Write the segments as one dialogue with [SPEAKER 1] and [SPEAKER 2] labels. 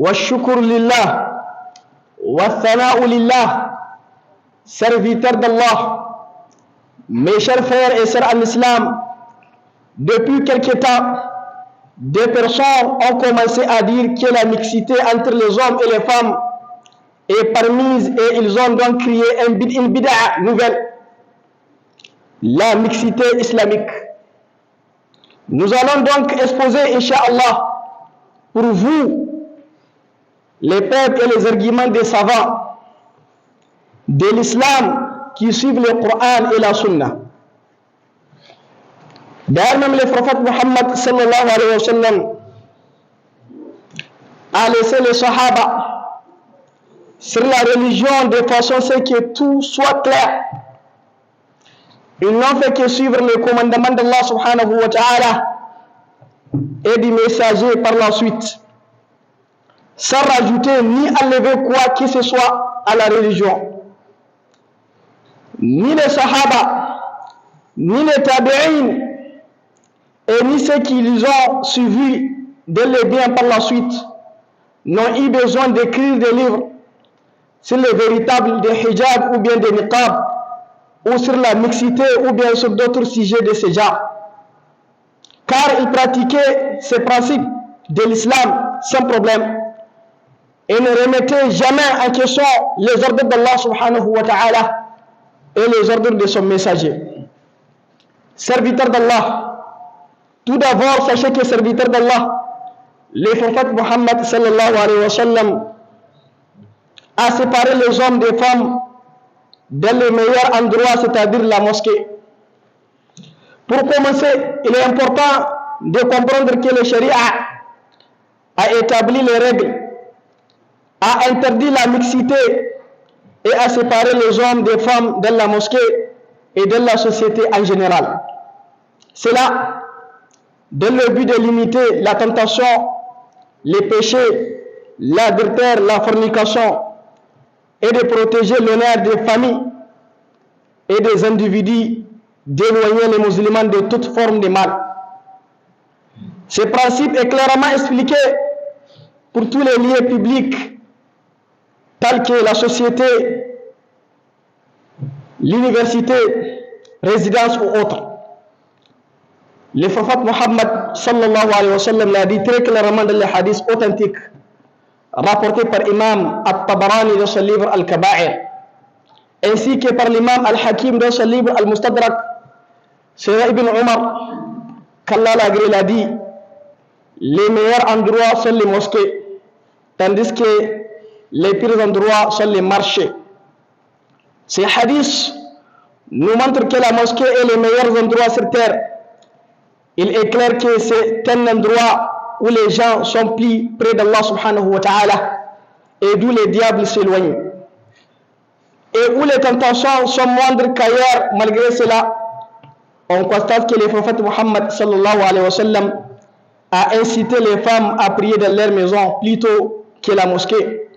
[SPEAKER 1] والشكر لله والثناء لله. Serviteurs d'Allah, mes chers frères et sœurs en islam, depuis quelque temps, des personnes ont commencé à dire que la mixité entre les hommes et les femmes est permise et ils ont donc créé une bid'a nouvelle, la mixité islamique. Nous allons donc exposer, Inch'Allah, pour vous, les peuples et les arguments des savants de l'islam qui suivent le Coran et la Sunna. D'ailleurs, même le prophète Muhammad sallallahu alayhi wa sallam a laissé les Sahaba sur la religion de façon à ce que tout soit clair. Ils n'ont fait que suivre le commandement d'Allah subhanahu wa ta'ala et du messager par la suite, sans rajouter ni enlever quoi que ce soit à la religion. Ni les Sahaba, ni les Tabi'in, et ni ceux qui les ont suivis dès le bien par la suite, n'ont eu besoin d'écrire des livres sur les véritables des hijab ou bien des niqab, ou sur la mixité ou bien sur d'autres sujets de ce genre. Car ils pratiquaient ces principes de l'islam sans problème et ne remettaient jamais en question les ordres d'Allah subhanahu wa ta'ala et les ordres de son messager. Serviteurs d'Allah, tout d'abord sachez que serviteurs d'Allah, le prophète Muhammad sallallahu alayhi wa sallam a séparé les hommes des femmes dans le meilleur endroit, c'est-à-dire la mosquée. Pour commencer, il est important de comprendre que le Sharia a établi les règles, a interdit la mixité et a séparé les hommes des femmes dans la mosquée et dans la société en général. Cela dans le but de limiter la tentation, les péchés, l'adultère, la fornication et de protéger l'honneur des familles et des individus, d'éloigner les musulmans de toute forme de mal. Ce principe est clairement expliqué pour tous les lieux publics tels que la société, l'université, résidence ou autres. Le prophète Muhammad sallallahu alayhi wa sallam l'a dit très clairement dans les hadiths authentiques rapportés par Imam At-Tabarani dans son livre Al-Kaba'ir, ainsi que par l'imam Al-Hakim dans son livre Al-Mustadrak. C'est Ibn Omar qu'Allah l'a dit, les meilleurs endroits sont les mosquées, tandis que les pires endroits sont les marchés. Ces hadiths nous montrent que la mosquée est le meilleur endroit sur terre. Il est clair que c'est un endroit où les gens sont plus près d'Allah subhanahu wa ta'ala et d'où les diables s'éloignent, et où les tentations sont moindres qu'ailleurs. Malgré cela, on constate que le prophète Muhammad sallallahu alayhi wa sallam a incité les femmes à prier dans leur maison plutôt que la mosquée.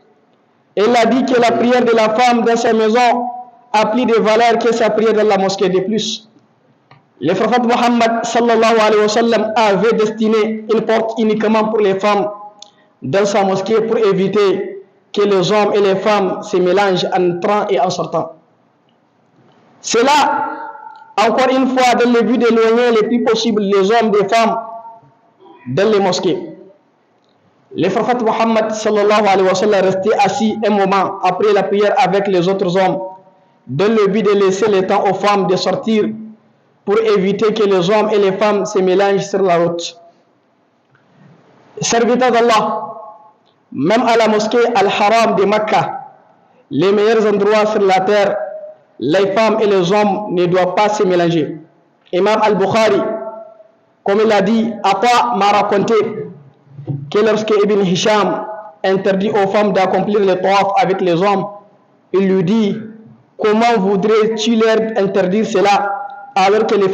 [SPEAKER 1] Il a dit que la prière de la femme dans sa maison a plus de valeur que sa prière dans la mosquée. De plus, le prophète Muhammad sallallahu alayhi wa sallam avait destiné une porte uniquement pour les femmes dans sa mosquée pour éviter que les hommes et les femmes se mélangent en entrant et en sortant. Cela, encore une fois, dans le but d'éloigner le plus possible les hommes des femmes dans les mosquées. Le prophète Muhammad sallallahu alayhi wa sallam restait assis un moment après la prière avec les autres hommes, dans le but de laisser le temps aux femmes de sortir pour éviter que les hommes et les femmes se mélangent sur la route. Serviteurs d'Allah, même à la mosquée Al-Haram de Makkah, les meilleurs endroits sur la terre, les femmes et les hommes ne doivent pas se mélanger. Imam Al-Bukhari, comme il a dit, Ata m'a raconté que lorsque Ibn Hisham interdit aux femmes d'accomplir le tawaf avec les hommes, il lui dit: comment voudrais-tu leur interdire cela alors que les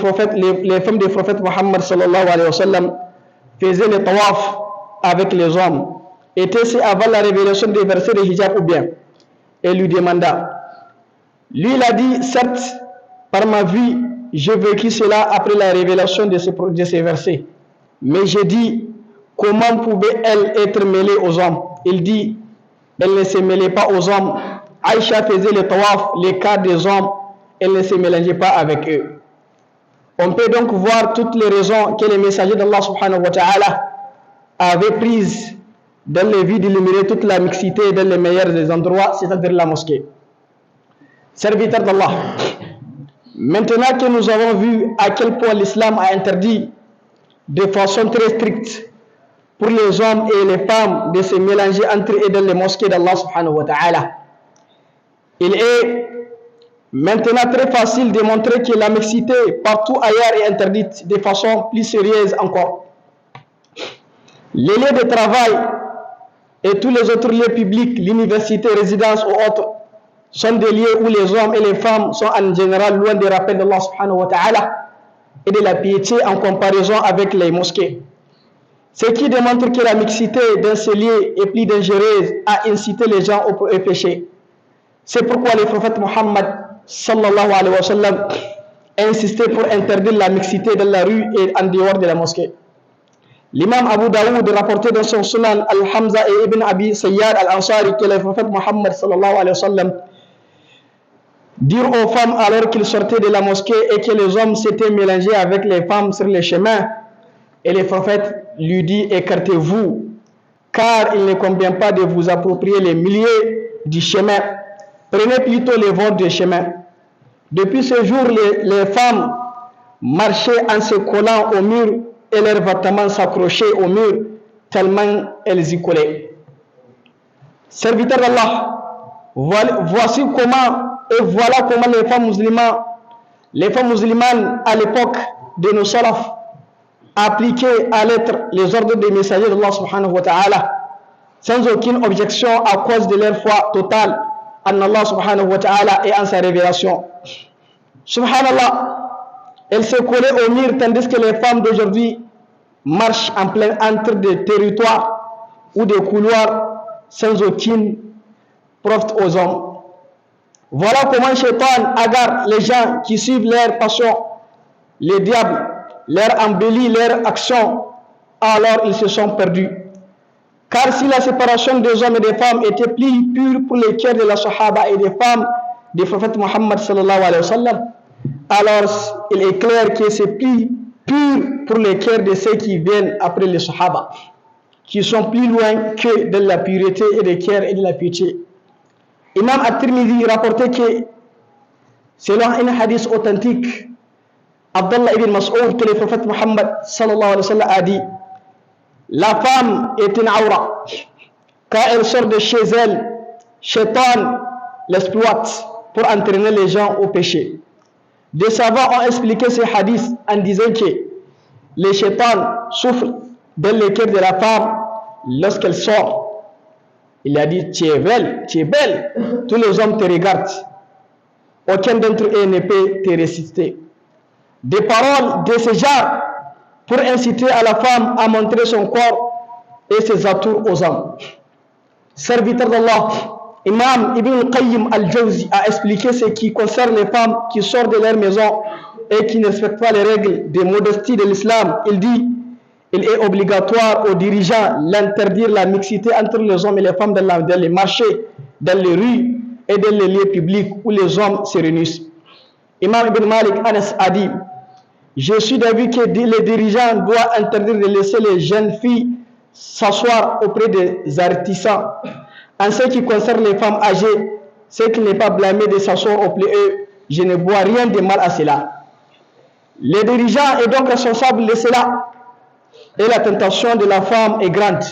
[SPEAKER 1] femmes des prophètes Muhammad sallallahu alayhi wa sallam faisaient le tawaf avec les hommes? Était-ce avant la révélation des versets de hijab ou bien? Et lui demanda. Lui, il a dit: certes, par ma vie, j'ai vécu cela après la révélation de ces versets. Mais j'ai dit: comment pouvait-elle être mêlée aux hommes? il dit, elle ne se mêlait pas aux hommes. Aïcha faisait le tawaf, les cas des hommes, elle ne se mélangeait pas avec eux. On peut donc voir toutes les raisons que les messagers d'Allah subhanahu wa ta'ala avaient prises dans le but d'illuminer toute la mixité dans les meilleurs des endroits, c'est-à-dire la mosquée. Serviteurs d'Allah, maintenant que nous avons vu à quel point l'islam a interdit de façon très stricte pour les hommes et les femmes de se mélanger entre eux dans les mosquées d'Allah subhanahu wa ta'ala, il est maintenant très facile de montrer que la mixité partout ailleurs est interdite de façon plus sérieuse encore. Les lieux de travail et tous les autres lieux publics, l'université, résidences ou autres, sont des lieux où les hommes et les femmes sont en général loin des rappels d'Allah subhanahu wa ta'ala et de la piété en comparaison avec les mosquées. Ce qui démontre que la mixité dans ces lieux est plus dangereuse à inciter les gens au péché. C'est pourquoi le prophète Muhammad sallallahu alayhi wa sallam a insisté pour interdire la mixité dans la rue et en dehors de la mosquée. L'imam Abu Daoud rapporté dans son Sunan Al-Hamza et Ibn Abi Sayyad Al-Ansari que le prophète Muhammad sallallahu alayhi wa sallam dire aux femmes alors qu'ils sortaient de la mosquée et que les hommes s'étaient mélangés avec les femmes sur les chemins, et le prophète lui dit: écartez-vous, car il ne convient pas de vous approprier les milieux du chemin, prenez plutôt les bords du chemin. Depuis ce jour, les femmes marchaient en se collant au mur et leurs vêtements s'accrochaient au mur tellement elles y collaient. Serviteurs d'Allah, voici comment et voilà comment les femmes musulmanes à l'époque de nos salafs appliquaient à l'être les ordres des messagers d'Allah subhanahu wa ta'ala sans aucune objection à cause de leur foi totale en Allah subhanahu wa ta'ala et en sa révélation. Subhanallah, elles se collaient au mur tandis que les femmes d'aujourd'hui marchent en plein entre des territoires ou des couloirs sans aucune profite aux hommes. Voilà comment Shaitan agarre les gens qui suivent leur passion. Les diables leur embellit leur action, alors ils se sont perdus. Car si la séparation des hommes et des femmes était plus pure pour les cœurs de la Sahaba et des femmes du prophète Muhammad sallallahu alayhi wa sallam, alors il est clair que c'est plus pur pour les cœurs de ceux qui viennent après les Sahaba, qui sont plus loin que de la pureté et des cœurs et de la piété. Imam At-Tirmidhi rapportait que, selon un hadith authentique, Abdullah ibn Mas'ud, que le prophète Muhammad sallallahu alayhi wa sallam a dit: la femme est une aura. Quand elle sort de chez elle, Shaitan l'exploite pour entraîner les gens au péché. Des savants ont expliqué ce hadith en disant que les Shaitan souffrent dans le cœur de la femme lorsqu'elle sort. Il a dit: tu es belle, tous les hommes te regardent. Aucun d'entre eux ne peut te résister. Des paroles de ce genre pour inciter à la femme à montrer son corps et ses atours aux hommes. Serviteur d'Allah, Imam Ibn al-Qayyim al-Jawzi a expliqué ce qui concerne les femmes qui sortent de leur maison et qui ne respectent pas les règles de modestie de l'islam. Il dit: il est obligatoire aux dirigeants d'interdire la mixité entre les hommes et les femmes dans les marchés, dans les rues et dans les lieux publics où les hommes se réunissent. Imam Ibn Malik Anas a dit: je suis d'avis que les dirigeants doivent interdire de laisser les jeunes filles s'asseoir auprès des artisans. En ce qui concerne les femmes âgées, ce qui n'est pas blâmé de s'asseoir auprès d'eux, je ne vois rien de mal à cela. Les dirigeants sont donc responsables de cela. Et la tentation de la femme est grande.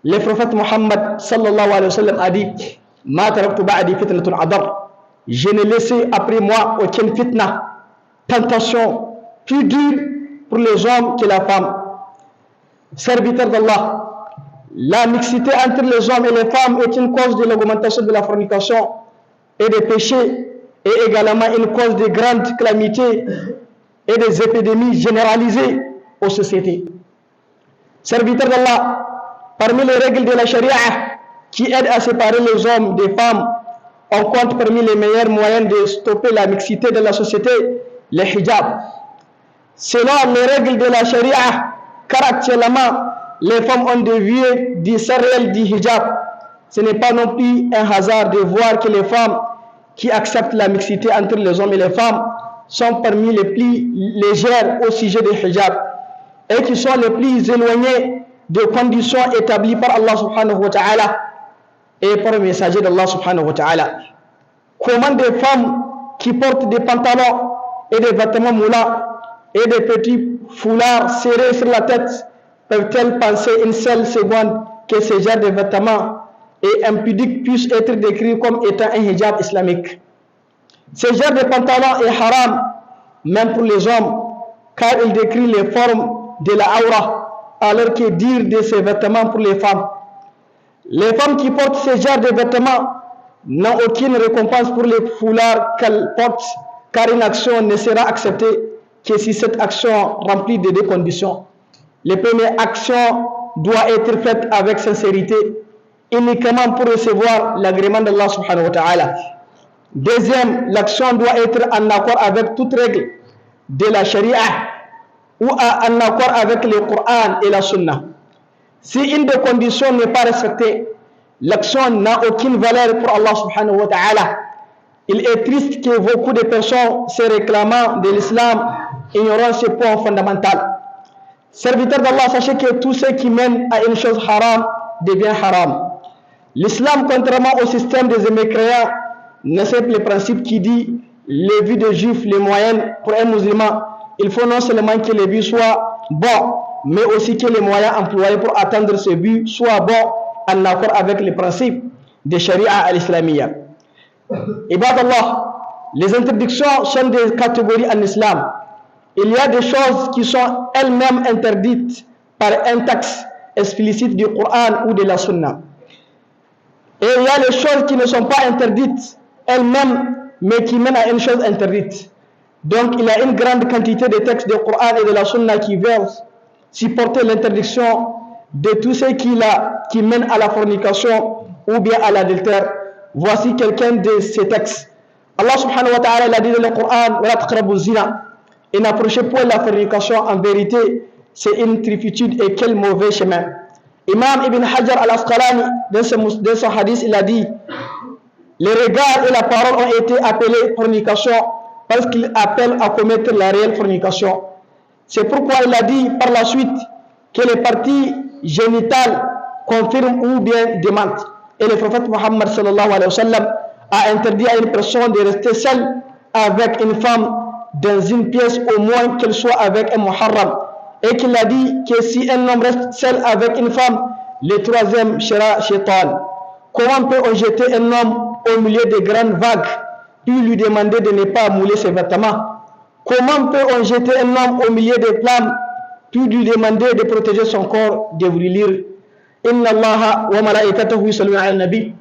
[SPEAKER 1] Le prophète Muhammad sallallahu alayhi wa sallam a dit: ma taraktu ba'di fitnatun adar. Je n'ai laissé après moi aucune fitna, tentation plus dure pour les hommes que la femme. Serviteur d'Allah, la mixité entre les hommes et les femmes est une cause de l'augmentation de la fornication et des péchés, et également une cause de grandes calamités et des épidémies généralisées aux sociétés. Serviteur d'Allah, parmi les règles de la charia qui aident à séparer les hommes des femmes, on compte parmi les meilleurs moyens de stopper la mixité de la société les hijabs. Selon les règles de la charia, car actuellement les femmes ont dévié du réel du hijab. Ce n'est pas non plus un hasard de voir que les femmes qui acceptent la mixité entre les hommes et les femmes sont parmi les plus légères au sujet du hijab et qui sont les plus éloignées des conditions établies par Allah subhanahu wa ta'ala et par le messager d'Allah subhanahu wa ta'ala. Comment des femmes qui portent des pantalons et des vêtements moulants et des petits foulards serrés sur la tête peuvent-elles penser une seule seconde que ce genre de vêtements et impudiques puissent être décrits comme étant un hijab islamique? Ce genre de pantalon est haram même pour les hommes car il décrit les formes de la aura, alors que dire de ces vêtements pour les femmes. Les femmes qui portent ce genre de vêtements n'ont aucune récompense pour les foulards qu'elles portent, car une action ne sera acceptée que si cette action remplit de deux conditions. La première action doit être faite avec sincérité, uniquement pour recevoir l'agrément d'Allah subhanahu wa ta'ala. Deuxième, l'action doit être en accord avec toute règle de la charia ou en accord avec le Coran et la Sunna. Si une des conditions n'est pas respectée, l'action n'a aucune valeur pour Allah subhanahu wa ta'ala. Il est triste que beaucoup de personnes se réclamant de l'islam ignorant ce point fondamental. Serviteurs d'Allah, sachez que tout ce qui mène à une chose haram devient haram. L'islam, contrairement au système des mécréants, n'accepte le principe qui dit les vues des juifs, les moyennes pour un musulman. Il faut non seulement que les buts soient bons, mais aussi que les moyens employés pour atteindre ce but soient bons en accord avec les principes de Sharia al-Islamiyya. Ibadallah, les interdictions sont des catégories en islam. Il y a des choses qui sont elles-mêmes interdites par un texte explicite du Coran ou de la Sunna. Et il y a les choses qui ne sont pas interdites elles-mêmes, mais qui mènent à une chose interdite. Donc il y a une grande quantité de textes du Coran et de la Sunna qui veulent supporter l'interdiction de tout ce qui mène à la fornication ou bien à l'adultère. Voici quelqu'un de ces textes. Allah subhanahu wa ta'ala a dit dans le Coran: « Wa la taqrabu zina » et n'approchez pas la fornication. En vérité, c'est une trifitude et quel mauvais chemin. Imam Ibn Hajar al-Asqalani, dans son hadith, il a dit: les regards et la parole ont été appelés fornication parce qu'ils appellent à commettre la réelle fornication. C'est pourquoi il a dit par la suite que les parties génitales confirment ou bien démentent. Et le prophète Muhammad sallallahu alayhi wa sallam a interdit à une personne de rester seule avec une femme dans une pièce, au moins qu'elle soit avec un muharram. Et qu'il a dit que si un homme reste seul avec une femme, le troisième sera shaitan. Comment peut-on jeter un homme au milieu des grandes vagues puis lui demander de ne pas mouler ses vêtements? Comment peut-on jeter un homme au milieu des flammes puis lui demander de protéger son corps des brûlures? Inna Allaha wa malaikatahu yusalluna ala nabi.